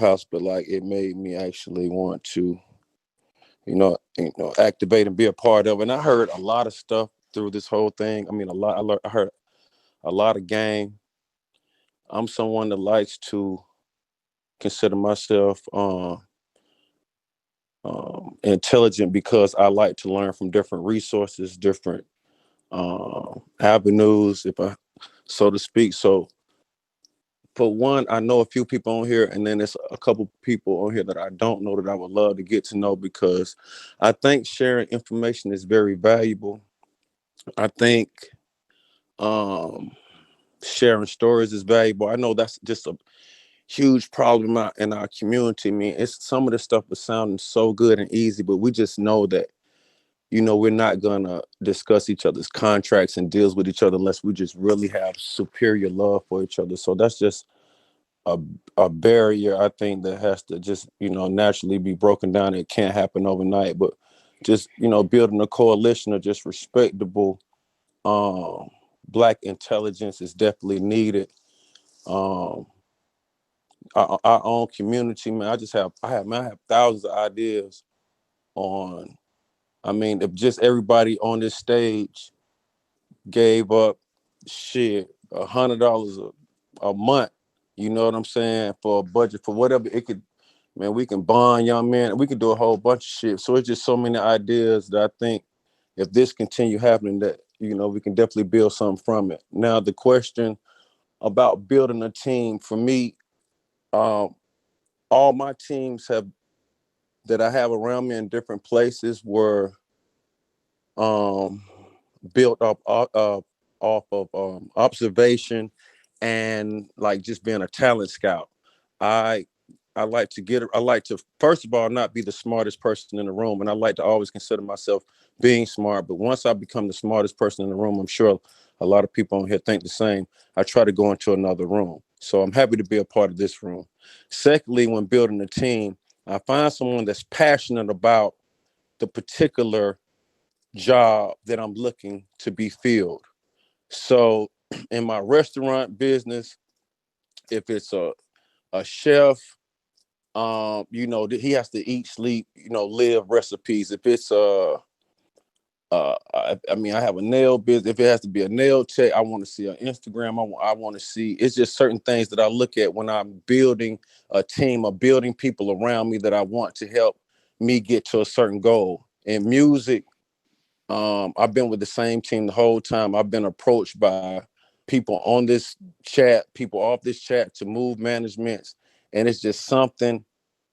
Clubhouse, but like it made me actually want to, activate and be a part of it. And I heard a lot of stuff through this whole thing. I mean, a lot. I heard a lot of game. I'm someone that likes to consider myself intelligent because I like to learn from different resources, different avenues, if I so to speak. So for one, I know a few people on here, and then there's a couple people on here that I don't know that I would love to get to know because I think sharing information is very valuable. I think um, sharing stories is valuable. I know that's just a huge problem in our community. I mean, it's some of the stuff is sounding so good and easy, but we just know that we're not gonna discuss each other's contracts and deals with each other unless we just really have superior love for each other. So that's just a a barrier I think that has to just naturally be broken down. It can't happen overnight, but just building a coalition of just respectable um black intelligence is definitely needed. Um our own community, man. I have thousands of ideas on. I mean, if just everybody on this stage gave up shit $100 a month, you know what I'm saying, for a budget for whatever it could, man, we can bond young men, we can do a whole bunch of shit. So it's just so many ideas that I think if this continue happening, that we can definitely build something from it. Now the question about building a team for me, um, all my teams have that I have around me in different places were um, built up off of observation and like just being a talent scout. I I like to first of all not be the smartest person in the room, and I like to always consider myself being smart. But once I become the smartest person in the room, I'm sure a lot of people on here think the same. I try to go into another room. So I'm happy to be a part of this room. Secondly, when building a team, I find someone that's passionate about the particular job that I'm looking to be filled. So in my restaurant business, if it's a chef, he has to eat, sleep, live recipes. If it's I mean, I have a nail business. If it has to be a nail tech, I want to see on Instagram. I want to see. It's just certain things that I look at when I'm building a team or building people around me that I want to help me get to a certain goal. In music, I've been with the same team the whole time. I've been approached by people on this chat, people off this chat to move managements. And it's just something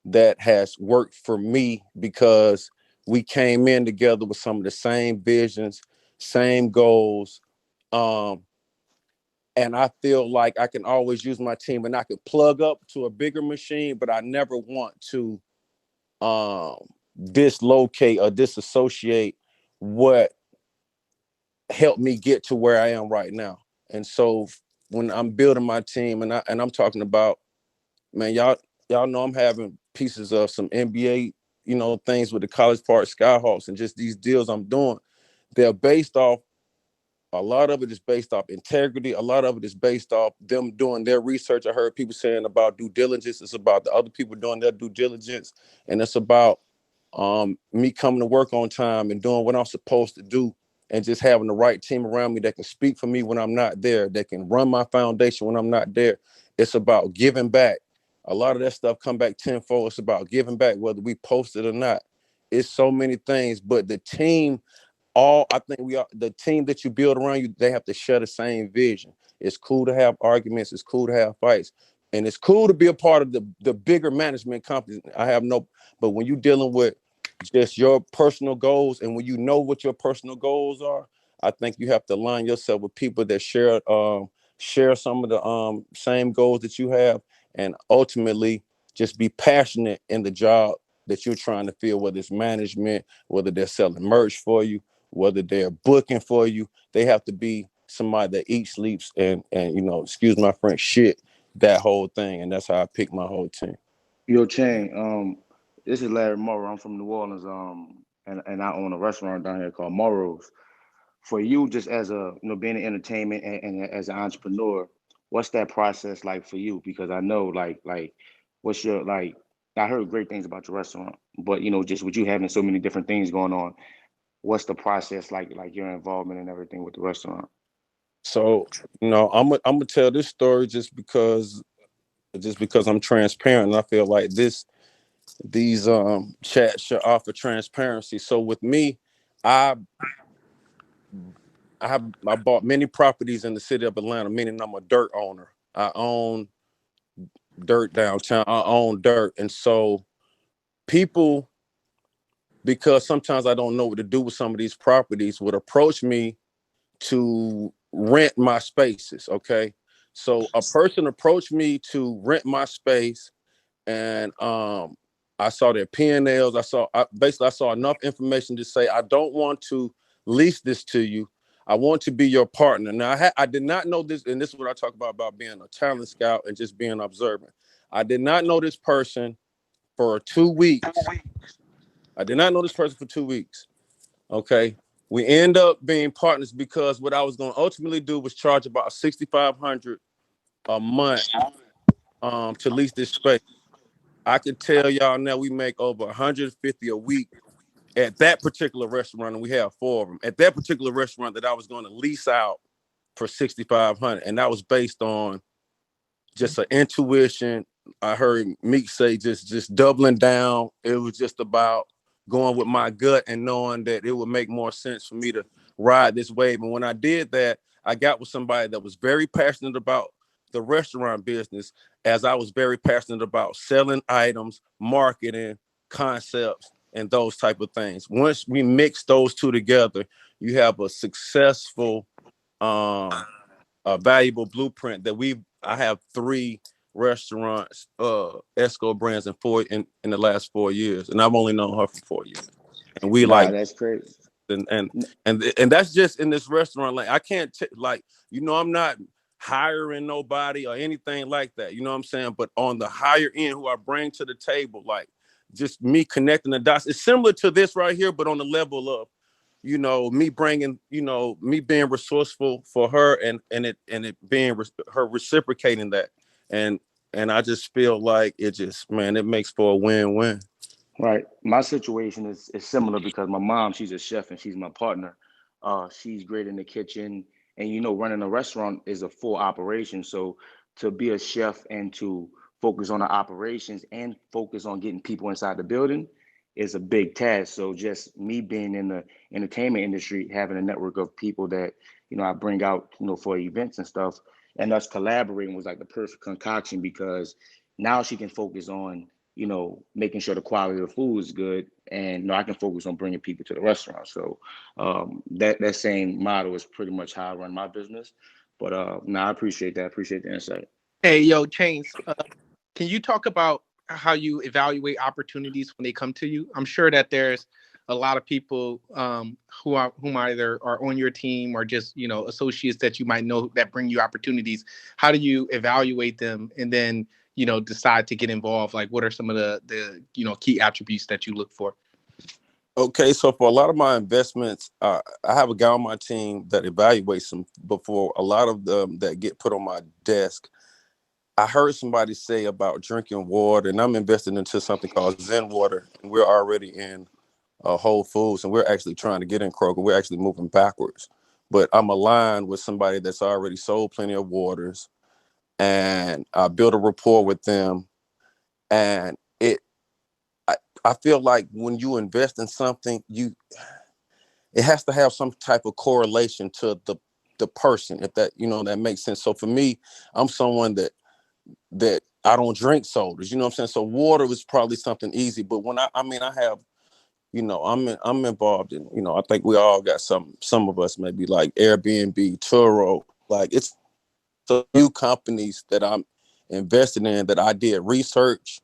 that has worked for me because we came in together with some of the same visions, same goals. Um, and I feel like I can always use my team and I could plug up to a bigger machine, but I never want to um, dislocate or disassociate what helped me get to where I am right now. And so when I'm building my team, and I'm talking about, man, y'all know I'm having pieces of some NBA, things with the College Park Skyhawks and just these deals I'm doing. They're based off, a lot of it is based off integrity. A lot of it is based off them doing their research. I heard people saying about due diligence. It's about the other people doing their due diligence. And it's about me coming to work on time and doing what I'm supposed to do and just having the right team around me that can speak for me when I'm not there, that can run my foundation when I'm not there. It's about giving back. A lot of that stuff come back tenfold. It's about giving back, whether we post it or not. It's so many things, but the team, all I think we are the team that you build around you, they have to share the same vision. It's cool to have arguments, it's cool to have fights, and it's cool to be a part of the bigger management companies. I have no, but when you're dealing with just your personal goals, and when you know what your personal goals are, I think you have to align yourself with people that share some of the same goals that you have, and ultimately just be passionate in the job that you're trying to fill, whether it's management, whether they're selling merch for you, whether they're booking for you. They have to be somebody that eats, sleeps, and excuse my French, shit that whole thing. And that's how I pick my whole team. Yo, Chain, this is Larry Morrow. I'm from New Orleans, and I own a restaurant down here called Morrow's. For you, just as a being in entertainment and as an entrepreneur, what's that process like for you? Because I know, like What's your like? I heard great things about your restaurant, but just with you having so many different things going on, what's the process like your involvement and everything with the restaurant? So, I'm gonna tell this story just because I'm transparent, and I feel like these chats should offer transparency. So with me, I I bought many properties in the city of Atlanta, meaning I'm a dirt owner. I own dirt downtown. I own dirt, and so people, because sometimes I don't know what to do with some of these properties, would approach me to rent my spaces. Okay, so a person approached me to rent my space, and I saw their P&Ls. I saw enough information to say I don't want to lease this to you. I want to be your partner. Now I did not know this, and this is what I talk about being a talent scout and just being observant. I did not know this person for 2 weeks. I did not know this person for 2 weeks. Okay. We end up being partners because what I was going to ultimately do was charge about 6,500 a month to lease this space. I can tell y'all now we make over 150 a week at that particular restaurant, and we have four of them. At that particular restaurant that I was going to lease out for 6,500, and that was based on just an intuition. I heard Meek say just doubling down. It was just about going with my gut and knowing that it would make more sense for me to ride this wave. And when I did that, I got with somebody that was very passionate about the restaurant business, as I was very passionate about selling items, marketing, concepts, and those type of things. Once we mix those two together, you have a successful a valuable blueprint that I have three restaurants, Esco brands in the last 4 years, and I've only known her for 4 years, and we Nah, like that's crazy. and and and that's just in this restaurant. Like I can't like I'm not hiring nobody or anything like that. You know what I'm saying? But on the higher end, who I bring to the table, like just me connecting the dots, it's similar to this right here, but on the level of me bringing, me being resourceful for her, and it being her reciprocating that, and I just feel like it just, man, it makes for a win-win. Right. My situation is similar because my mom, she's a chef and she's my partner. She's great in the kitchen, and running a restaurant is a full operation. So to be a chef and to focus on the operations and focus on getting people inside the building is a big task. So just me being in the entertainment industry, having a network of people that I bring out for events and stuff, and us collaborating was like the perfect concoction because now she can focus on making sure the quality of the food is good, and I can focus on bringing people to the restaurant. So that same model is pretty much how I run my business. But no, I appreciate that. I appreciate the insight. Hey, yo, Chainz, can you talk about how you evaluate opportunities when they come to you? I'm sure that there's a lot of people whom either are on your team or just associates that you might know that bring you opportunities. How do you evaluate them and then decide to get involved? Like, what are some of the key attributes that you look for? Okay, so for a lot of my investments, I have a guy on my team that evaluates them before a lot of them that get put on my desk. I heard somebody say about drinking water, and I'm investing into something called Zen Water, and we're already in Whole Foods, and we're actually trying to get in Kroger. We're actually moving backwards, but I'm aligned with somebody that's already sold plenty of waters, and I built a rapport with them, and I feel like when you invest in something, it has to have some type of correlation to the person, if that that makes sense. So for me, I'm someone that I don't drink sodas. You know what I'm saying? So water was probably something easy. But when I mean, I have, I'm involved in, I think we all got some of us maybe like Airbnb, Turo. Like it's the new companies that I'm invested in that I did research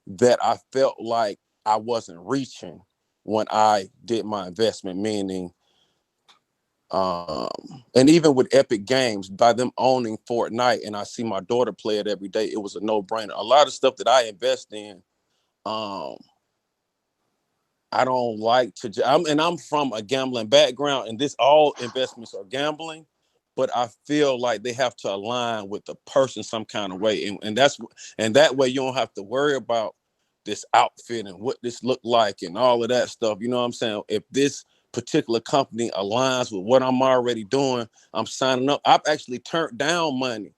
that I felt like I wasn't reaching when I did my investment, meaning and even with Epic Games, by them owning Fortnite, and I see my daughter play it every day, it was a no-brainer. A lot of stuff that I invest in, um, I don't like to. I'm from a gambling background, and this all investments are gambling. but I feel like they have to align with the person some kind of way, and that way you don't have to worry about this outfit and what this look like and all of that stuff. You know what I'm saying? If this particular company aligns with what I'm already doing, I'm signing up. I've actually turned down money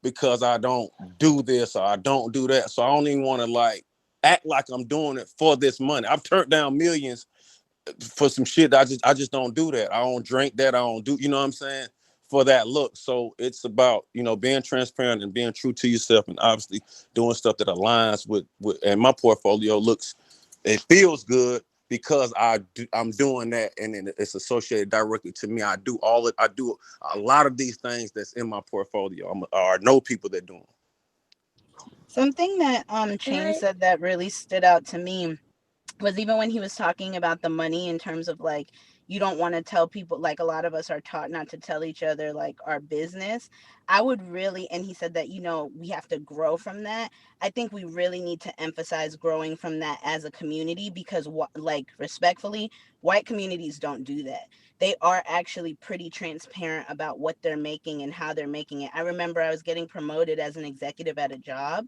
because I don't do this or I don't do that. So I don't even want to like act like I'm doing it for this money. I've turned down millions for some shit that I just don't do that. I don't drink that. I don't do, you know what I'm saying? For that look. So it's about, you know, being transparent and being true to yourself and obviously doing stuff that aligns with and my portfolio looks, it feels good because I'm doing that and then it's associated directly to me. I do a lot of these things that's in my portfolio. I know people that do them. Something that Chainz said that really stood out to me was even when he was talking about the money in terms of like, you don't want to tell people, like a lot of us are taught not to tell each other like our business. I would really, and he said that, you know, we have to grow from that. I think we really need to emphasize growing from that as a community because like respectfully, white communities don't do that. They are actually pretty transparent about what they're making and how they're making it. I remember I was getting promoted as an executive at a job,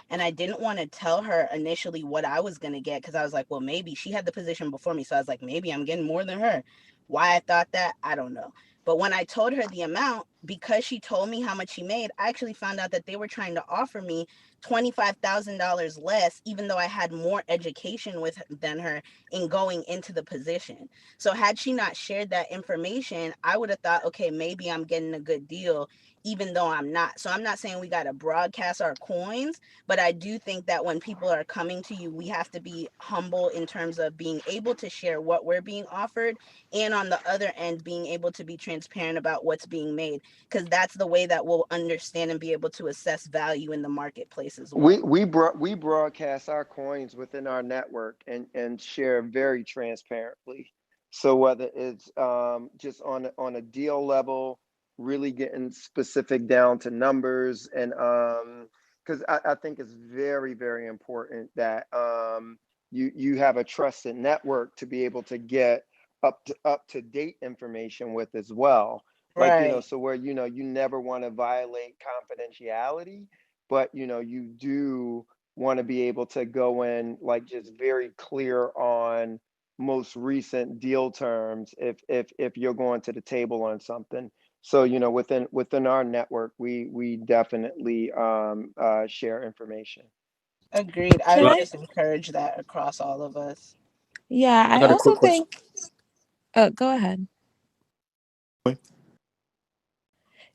and I didn't want to tell her initially what I was going to get because I was like, well, maybe she had the position before me. So I was like, maybe I'm getting more than her. Why I thought that, I don't know. But when I told her the amount, because she told me how much she made, I actually found out that they were trying to offer me $25,000 less, even though I had more education than her in going into the position. So had she not shared that information, I would have thought, okay, maybe I'm getting a good deal, even though I'm not. So I'm not saying we got to broadcast our coins, but I do think that when people are coming to you, we have to be humble in terms of being able to share what we're being offered, and on the other end, being able to be transparent about what's being made, because that's the way that we'll understand and be able to assess value in the marketplace as well. We broadcast our coins within our network and share very transparently. So whether it's just on a deal level, really getting specific down to numbers, and because I think it's very, very important that you have a trusted network to be able to get up to date information with as well. Like, you know, Right. so where, you know, you never want to violate confidentiality, but you know, you do want to be able to go in like just very clear on most recent deal terms if you're going to the table on something. So, you know, within our network, we definitely share information. Agreed. I Can would I? just encourage that across all of us. Yeah, I I got a also quick question. think. Go ahead.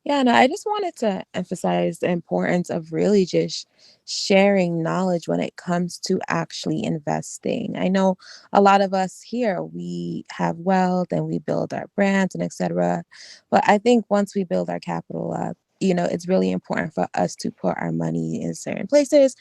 Yeah, no, I just wanted to emphasize the importance of really just sharing knowledge when it comes to actually investing. I know a lot of us here, we have wealth and we build our brands and etc. But I think once we build our capital up, you know, it's really important for us to put our money in certain places